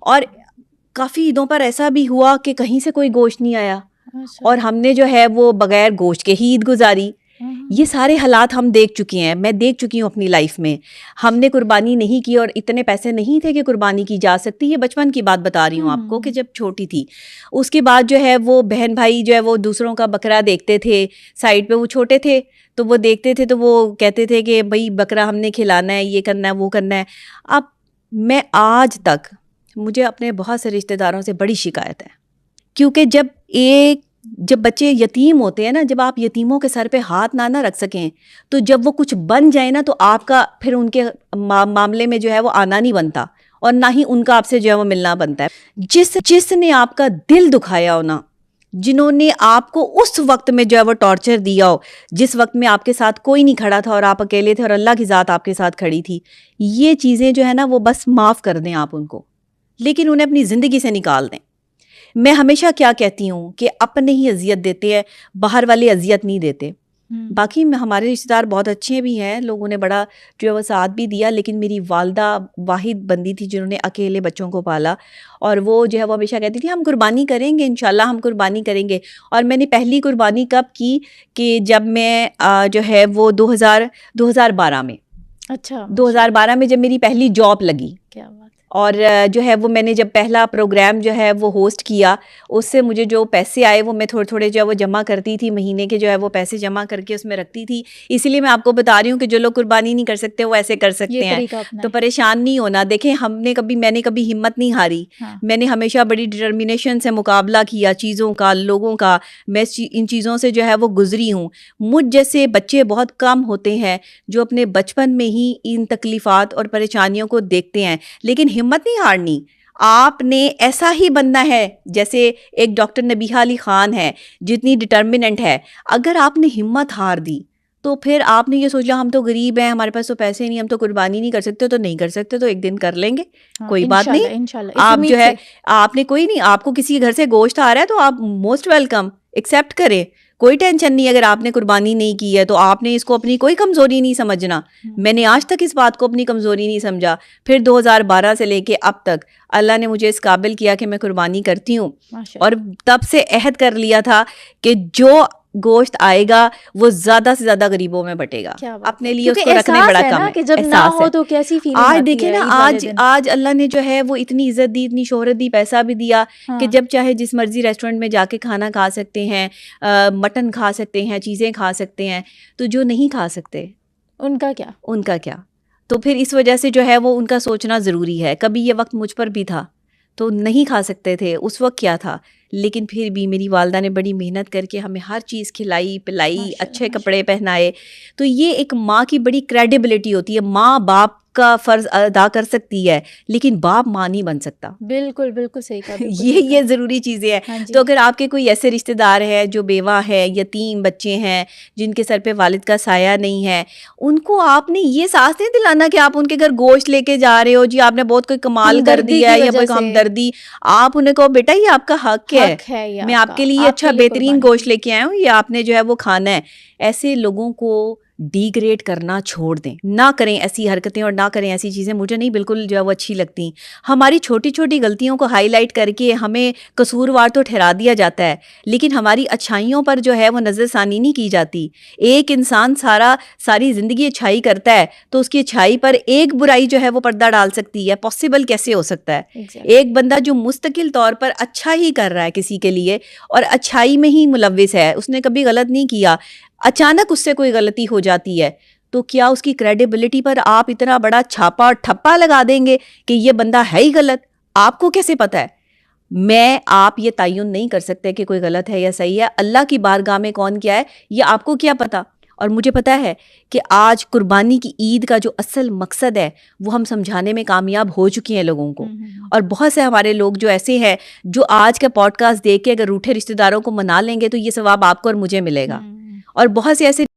اور کافی عیدوں پر ایسا بھی ہوا کہ کہیں سے کوئی گوشت نہیں آیا اور ہم نے جو ہے وہ بغیر گوشت کے ہی عید گزاری. یہ سارے حالات ہم دیکھ چکی ہیں, میں دیکھ چکی ہوں اپنی لائف میں. ہم نے قربانی نہیں کی اور اتنے پیسے نہیں تھے کہ قربانی کی جا سکتی. یہ بچپن کی بات بتا رہی ہوں آپ کو کہ جب چھوٹی تھی. اس کے بعد جو ہے وہ بہن بھائی جو ہے وہ دوسروں کا بکرا دیکھتے تھے سائڈ پہ, وہ چھوٹے تھے تو وہ دیکھتے تھے تو وہ کہتے تھے کہ بھائی بکرا ہم نے کھلانا ہے, یہ کرنا ہے, وہ کرنا ہے. اب میں آج تک, مجھے اپنے بہت سے رشتہ داروں سے بڑی شکایت ہے, کیونکہ جب بچے یتیم ہوتے ہیں نا, جب آپ یتیموں کے سر پہ ہاتھ نہ رکھ سکیں تو جب وہ کچھ بن جائے نا تو آپ کا پھر ان کے معاملے میں جو ہے وہ آنا نہیں بنتا اور نہ ہی ان کا آپ سے جو ہے وہ ملنا بنتا ہے. جس نے آپ کا دل دکھایا ہو نا, جنہوں نے آپ کو اس وقت میں جو ہے وہ ٹارچر دیا ہو, جس وقت میں آپ کے ساتھ کوئی نہیں کھڑا تھا اور آپ اکیلے تھے اور اللہ کی ذات آپ کے ساتھ کھڑی تھی, یہ چیزیں جو ہے نا وہ بس معاف کر دیں آپ ان کو, لیکن انہیں اپنی زندگی سے نکال دیں. میں ہمیشہ کیا کہتی ہوں کہ اپنے ہی اذیت دیتے ہیں, باہر والے اذیت نہیں دیتے. باقی ہمارے رشتہ دار بہت اچھے بھی ہیں, لوگوں نے بڑا جو ہے وہ ساتھ بھی دیا, لیکن میری والدہ واحد بندی تھی جنہوں نے اکیلے بچوں کو پالا, اور وہ جو ہے وہ ہمیشہ کہتی تھی ہم قربانی کریں گے, انشاءاللہ ہم قربانی کریں گے. اور میں نے پہلی قربانی کب کی کہ جب میں جو ہے وہ 2012 میں, اچھا 2012 میں جب میری پہلی جاب لگی, کیا بات. اور جو ہے وہ میں نے جب پہلا پروگرام جو ہے وہ ہوسٹ کیا, اس سے مجھے جو پیسے آئے وہ میں تھوڑے تھوڑے جو ہے وہ جمع کرتی تھی, مہینے کے جو ہے وہ پیسے جمع کر کے اس میں رکھتی تھی. اسی لیے میں آپ کو بتا رہی ہوں کہ جو لوگ قربانی نہیں کر سکتے وہ ایسے کر سکتے ہیں, تو پریشان نہیں ہونا. دیکھیں میں نے کبھی ہمت نہیں ہاری, میں نے ہمیشہ بڑی ڈٹرمینیشن سے مقابلہ کیا چیزوں کا, لوگوں کا. میں ان چیزوں سے جو ہے وہ گزری ہوں. مجھ جیسے بچے بہت کم ہوتے ہیں جو اپنے بچپن میں ہی ان تکلیفات اور پریشانیوں کو دیکھتے ہیں, لیکن ہمت نہیں ہارنی. آپ نے ایسا ہی بننا ہے جیسے ایک ڈاکٹر نبیہہ علی خان ہے, جتنی ڈٹرمننٹ ہے. اگر آپ نے ہمت ہار دی تو پھر آپ نے یہ سوچا ہم تو غریب ہیں, ہمارے پاس تو پیسے نہیں, ہم تو قربانی نہیں کر سکتے, تو نہیں کر سکتے تو ایک دن کر لیں گے, کوئی بات نہیں. آپ جو ہے آپ نے کوئی نہیں, آپ کو کسی گھر سے گوشت آ رہا ہے تو آپ موسٹ ویلکم ایکسیپٹ کریں, کوئی ٹینشن نہیں. اگر آپ نے قربانی نہیں کی ہے تو آپ نے اس کو اپنی کوئی کمزوری نہیں سمجھنا. میں نے آج تک اس بات کو اپنی کمزوری نہیں سمجھا. پھر 2012 سے لے کے اب تک اللہ نے مجھے اس قابل کیا کہ میں قربانی کرتی ہوں, اور تب سے عہد کر لیا تھا کہ جو گوشت آئے گا وہ زیادہ سے زیادہ غریبوں میں بٹے گا. اپنے لیے اس کو رکھنے بڑا کم ہے, جب نہ ہو تو کیسی فیلنگ آتی ہے. آج دیکھیں نا, آج اللہ نے جو ہے وہ اتنی عزت دی, اتنی شہرت دی, پیسہ بھی دیا کہ جب چاہے جس مرضی ریسٹورینٹ میں جا کے کھانا کھا سکتے ہیں, مٹن کھا سکتے ہیں, چیزیں کھا سکتے ہیں. تو جو نہیں کھا سکتے ان کا کیا. تو پھر اس وجہ سے جو ہے وہ ان کا سوچنا ضروری ہے. کبھی یہ وقت مجھ پر بھی تھا تو نہیں کھا سکتے تھے, اس وقت کیا تھا, لیکن پھر بھی میری والدہ نے بڑی محنت کر کے ہمیں ہر چیز کھلائی پلائی, اچھے کپڑے پہنائے. تو یہ ایک ماں کی بڑی کریڈیبلٹی ہوتی ہے. ماں باپ کا فرض ادا کر سکتی ہے لیکن باپ ماں نہیں بن سکتا. بالکل صحیح کہا. یہ ضروری چیزیں ہیں. تو اگر آپ کے کوئی ایسے رشتہ دار ہیں جو بیوہ ہے, یتیم بچے ہیں, جن کے سر پہ والد کا سایہ نہیں ہے, ان کو آپ نے یہ سانس نہیں دلانا کہ آپ ان کے گھر گوشت لے کے جا رہے ہو, جی آپ نے بہت کوئی کمال کر دیا یا کوئی ہمدردی. آپ انہیں کہو بیٹا یہ آپ کا حق ہے, میں آپ کے لیے اچھا بہترین گوشت لے کے آیا ہوں, یہ آپ نے جو ہے وہ کھانا ہے. ایسے لوگوں کو ڈیگریڈ کرنا چھوڑ دیں, نہ کریں ایسی حرکتیں اور نہ کریں ایسی چیزیں. مجھے نہیں بالکل جو ہے وہ اچھی لگتی. ہماری چھوٹی چھوٹی غلطیوں کو ہائی لائٹ کر کے ہمیں قصوروار تو ٹھہرا دیا جاتا ہے, لیکن ہماری اچھائیوں پر جو ہے وہ نظر ثانی نہیں کی جاتی. ایک انسان ساری زندگی اچھائی کرتا ہے تو اس کی اچھائی پر ایک برائی جو ہے وہ پردہ ڈال سکتی ہے. پاسبل کیسے ہو سکتا ہے؟ ایک بندہ جو مستقل طور پر اچھا ہی کر رہا ہے کسی کے لیے اور اچھائی میں ہی ملوث ہے, اس نے کبھی غلط نہیں کیا, اچانک اس سے کوئی غلطی ہو جاتی ہے, تو کیا اس کی کریڈیبلٹی پر آپ اتنا بڑا چھاپا اور ٹھپا لگا دیں گے کہ یہ بندہ ہے ہی غلط؟ آپ کو کیسے پتہ ہے؟ آپ یہ تعین نہیں کر سکتے کہ کوئی غلط ہے یا صحیح ہے. اللہ کی بارگاہ میں کون کیا ہے یہ آپ کو کیا پتا. اور مجھے پتا ہے کہ آج قربانی کی عید کا جو اصل مقصد ہے وہ ہم سمجھانے میں کامیاب ہو چکے ہیں لوگوں کو. اور بہت سے ہمارے لوگ جو ایسے ہیں جو آج کا پوڈ کاسٹ دیکھ کے اگر روٹھے رشتہ داروں کو منا لیں گے تو یہ ثواب آپ کو اور مجھے ملے گا. اور بہت سے ایسے